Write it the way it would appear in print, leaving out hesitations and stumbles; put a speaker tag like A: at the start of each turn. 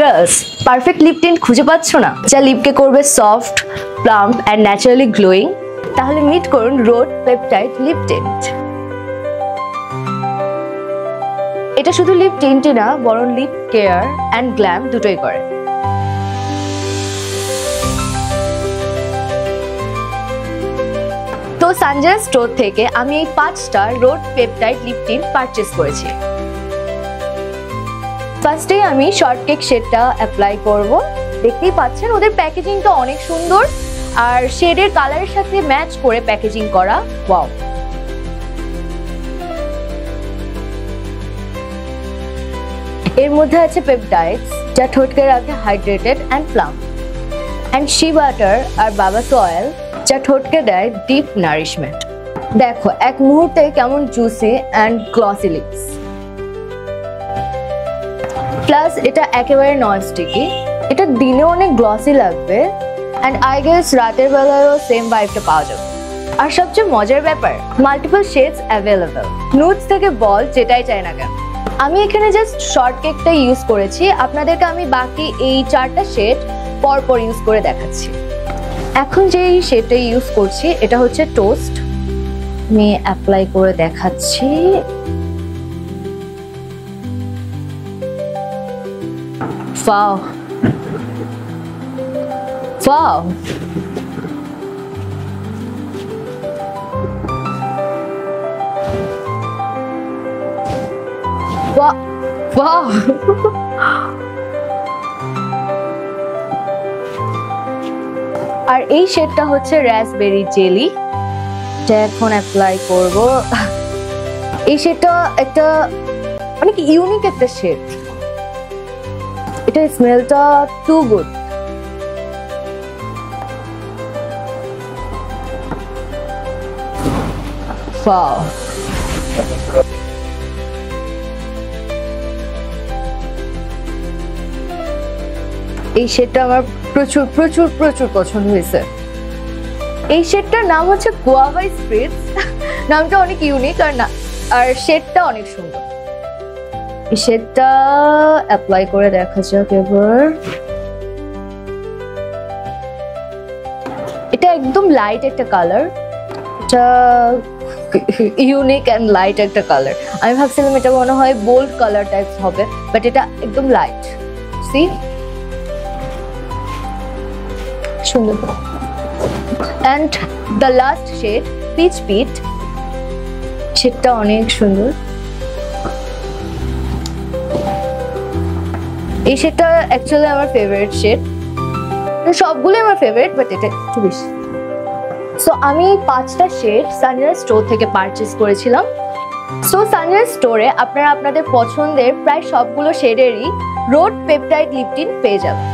A: Girls, perfect lip tint খুঁজে পাচ্ছ না যা লিপকে করবে soft, plump and naturally glowing? তাহলে মিট করুন রোড পেপটাইড লিপ টিন্ট। এটা শুধু লিপ টিন্টই না, বরং লিপ কেয়ার অ্যান্ড গ্ল্যাম দুটোই করে। তো সানজায়া স্টোর থেকে আমি এই 5টা Rhode peptide lip tint purchase করেছি। ফার্স্টে আমি শর্ট কেক শেডটা অ্যাপ্লাই করব। দেখতেই পাচ্ছেন ওদের প্যাকেজিংটা অনেক সুন্দর, আর শেডের কালারের সাথে ম্যাচ করে প্যাকেজিং করা। ওয়াও! এর মধ্যে আছে পেপটাইডস যা ঠোঁটকে রাখে hydrated and plump, and shea butter আর বাবাস অয়েল যা ঠোঁটকে দেয় ডিপ নারিশমেন্ট। দেখো এক মুহূর্তে কেমন juicy and glossy lips. Plus এটা একেবারে নন স্টিকি, এটা দিনে অনেক গ্লসি লাগবে, অ্যান্ড আই গেস রাতের বেলায়ও সেম ভাইবটা পাওয়া যাবে। আর সবচেয়ে মজার ব্যাপার, মাল্টিপল শেডস অ্যাভেলেবল, নুডস থেকে বল যেটাই চাই না কেন। আমি এখানে জাস্ট শর্ট কেকটা ইউজ করেছি, আপনাদেরকে আমি বাকি এই 4টা শেড পরপর ইউজ করে দেখাচ্ছি। এখন যে শেডটা ইউজ করছি এটা হচ্ছে টোস্ট। আমি অ্যাপ্লাই করে দেখাচ্ছি। Wow. Wow. Wow. Wow. আর এই শেডটা হচ্ছে রাসবেরি জেলি, যা এখন অ্যাপ্লাই করব। এই শেডটা একটা অনেক ইউনিক একটা শেড। এটা স্মেলটা টু গুড। ওয়াও! এই শেডটা আমার প্রচুর প্রচুর প্রচুর পছন্দ হয়েছে। এই শেডটার নাম হচ্ছে গুয়াভা স্প্রিটস। নামটা অনেক ইউনিক আর শেডটা অনেক সুন্দর। এই শেডটা অ্যাপ্লাই করে দেখা যাক এবার। এটা একদম লাইট একটা কালার, এটা ইউনিক অ্যান্ড লাইট একটা কালার। আমি ভাবছিলাম এটা মনে হয় বোল্ড কালার টাইপ হবে, বাট এটা একদম লাইট। সি, সুন্দর। And the last shade peach pit, শেডটা অনেক সুন্দর। এই শেডটা অ্যাকচুয়ালি আমার ফেভারিট শেড। সবগুলো আমার ফেভারিট, বাট এটা একটু বেশি। সো আমি 5টা শেড সানজায়া স্টোর থেকে পারচেজ করেছিলাম। সো সানজায়া স্টোরে আপনারা আপনাদের পছন্দের প্রায় সবগুলো শেডেরই রোড পেপটাইড লিপ টিন্ট পেয়ে যাবেন।